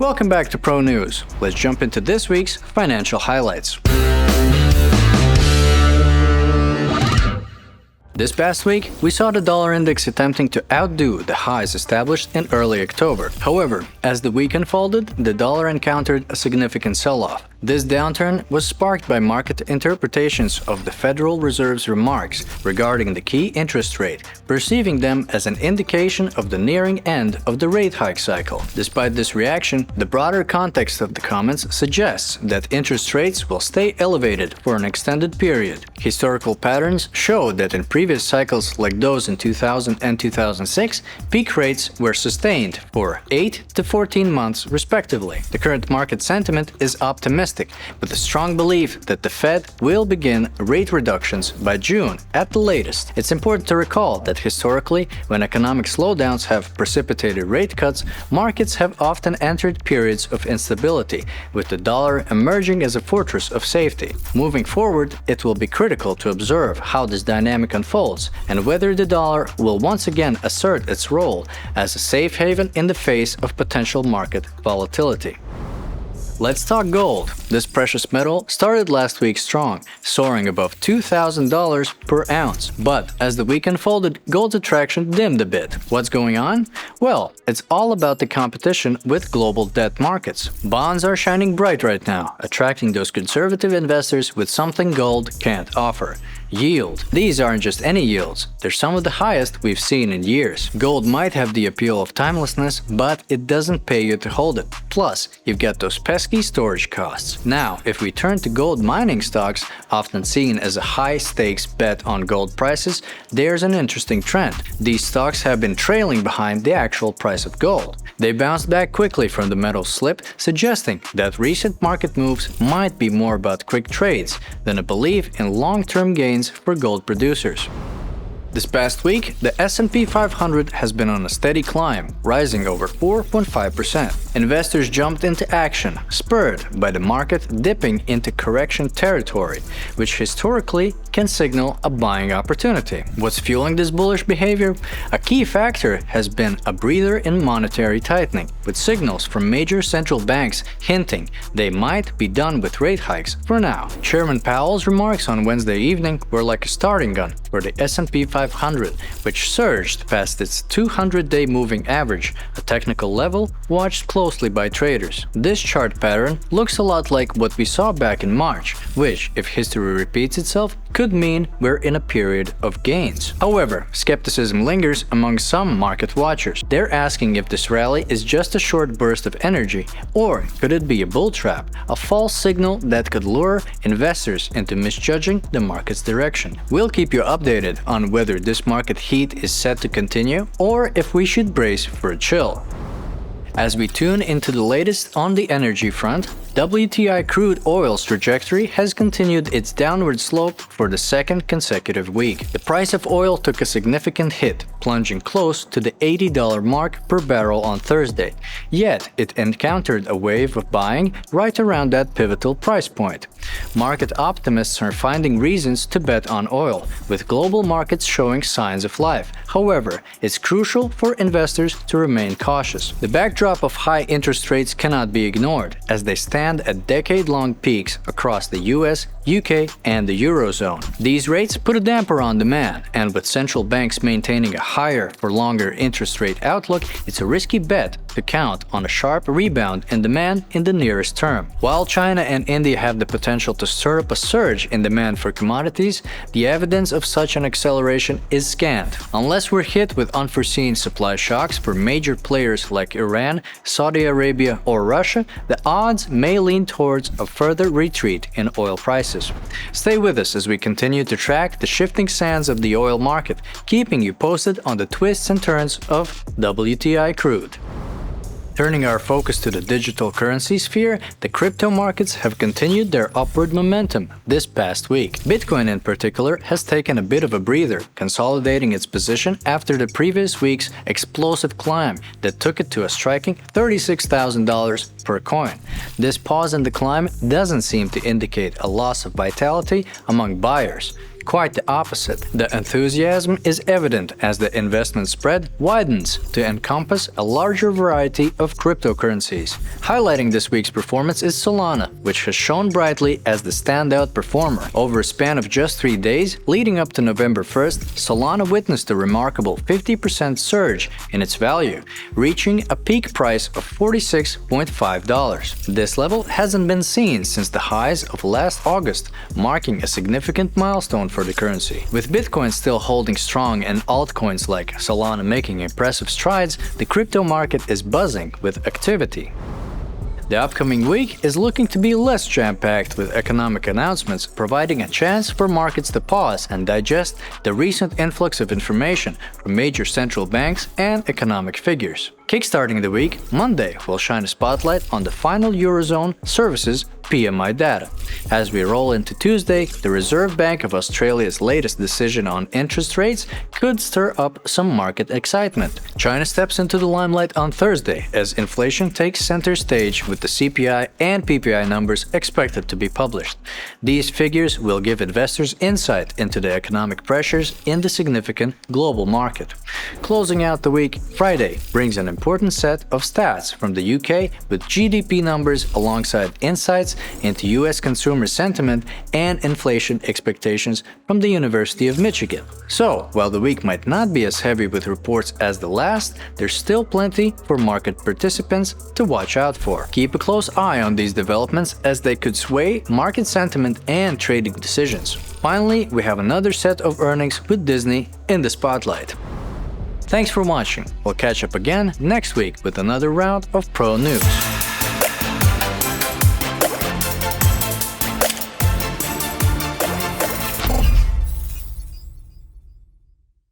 Welcome back to Pro News. Let's jump into this week's financial highlights. This past week, we saw the dollar index attempting to outdo the highs established in early October. However, as the week unfolded, the dollar encountered a significant sell-off. This downturn was sparked by market interpretations of the Federal Reserve's remarks regarding the key interest rate, perceiving them as an indication of the nearing end of the rate hike cycle. Despite this reaction, the broader context of the comments suggests that interest rates will stay elevated for an extended period. Historical patterns show that in previous cycles like those in 2000 and 2006, peak rates were sustained for 8 to 14 months respectively. The current market sentiment is optimistic, with a strong belief that the Fed will begin rate reductions by June at the latest. It's important to recall that historically, when economic slowdowns have precipitated rate cuts, markets have often entered periods of instability, with the dollar emerging as a fortress of safety. Moving forward, it will be critical to observe how this dynamic unfolds and whether the dollar will once again assert its role as a safe haven in the face of potential market volatility. Let's talk gold. This precious metal started last week strong, soaring above $2,000 per ounce. But as the week unfolded, gold's attraction dimmed a bit. What's going on? Well, it's all about the competition with global debt markets. Bonds are shining bright right now, attracting those conservative investors with something gold can't offer: yield. These aren't just any yields, they're some of the highest we've seen in years. Gold might have the appeal of timelessness, but it doesn't pay you to hold it. Plus, you've got those pesky storage costs. Now, if we turn to gold mining stocks, often seen as a high-stakes bet on gold prices, there's an interesting trend. These stocks have been trailing behind the actual price of gold. They bounced back quickly from the metal's slip, suggesting that recent market moves might be more about quick trades than a belief in long-term gains for gold producers. This past week, the S&P 500 has been on a steady climb, rising over 4.5%. Investors jumped into action, spurred by the market dipping into correction territory, which historically can signal a buying opportunity. What's fueling this bullish behavior? A key factor has been a breather in monetary tightening, with signals from major central banks hinting they might be done with rate hikes for now. Chairman Powell's remarks on Wednesday evening were like a starting gun for the S&P 500, which surged past its 200-day moving average, a technical level watched closely by traders. This chart pattern looks a lot like what we saw back in March, which, if history repeats itself, could mean we're in a period of gains. However, skepticism lingers among some market watchers. They're asking if this rally is just a short burst of energy, or could it be a bull trap, a false signal that could lure investors into misjudging the market's direction. We'll keep you updated on whether this market heat is set to continue, or if we should brace for a chill. As we tune into the latest on the energy front, WTI crude oil's trajectory has continued its downward slope for the second consecutive week. The price of oil took a significant hit, plunging close to the $80 mark per barrel on Thursday. Yet, it encountered a wave of buying right around that pivotal price point. Market optimists are finding reasons to bet on oil, with global markets showing signs of life. However, it's crucial for investors to remain cautious. The backdrop of high interest rates cannot be ignored, as they stand at decade-long peaks across the US, UK, and the Eurozone. These rates put a damper on demand, and with central banks maintaining a higher for longer interest rate outlook, it's a risky bet to count on a sharp rebound in demand in the nearest term. While China and India have the potential to stir up a surge in demand for commodities, the evidence of such an acceleration is scant. Unless we're hit with unforeseen supply shocks for major players like Iran, Saudi Arabia, or Russia, the odds may lean towards a further retreat in oil prices. Stay with us as we continue to track the shifting sands of the oil market, keeping you posted on the twists and turns of WTI crude. Turning our focus to the digital currency sphere, the crypto markets have continued their upward momentum this past week. Bitcoin in particular has taken a bit of a breather, consolidating its position after the previous week's explosive climb that took it to a striking $36,000 per coin. This pause in the climb doesn't seem to indicate a loss of vitality among buyers. quite the opposite. The enthusiasm is evident as the investment spread widens to encompass a larger variety of cryptocurrencies. Highlighting this week's performance is Solana, which has shone brightly as the standout performer. Over a span of just 3 days, leading up to November 1st, Solana witnessed a remarkable 50% surge in its value, reaching a peak price of $46.5. This level hasn't been seen since the highs of last August, marking a significant milestone for the currency. With Bitcoin still holding strong and altcoins like Solana making impressive strides, the crypto market is buzzing with activity. The upcoming week is looking to be less jam-packed with economic announcements, providing a chance for markets to pause and digest the recent influx of information from major central banks and economic figures. Kickstarting the week, Monday will shine a spotlight on the final Eurozone services PMI data. As we roll into Tuesday, the Reserve Bank of Australia's latest decision on interest rates could stir up some market excitement. China steps into the limelight on Thursday as inflation takes center stage with the CPI and PPI numbers expected to be published. These figures will give investors insight into the economic pressures in the significant global market. Closing out the week, Friday brings an important set of stats from the UK with GDP numbers alongside insights into US consumer sentiment and inflation expectations from the University of Michigan. So, while the week might not be as heavy with reports as the last, there's still plenty for market participants to watch out for. Keep a close eye on these developments as they could sway market sentiment and trading decisions. Finally, we have another set of earnings with Disney in the spotlight. Thanks for watching. We'll catch up again next week with another round of Pro News.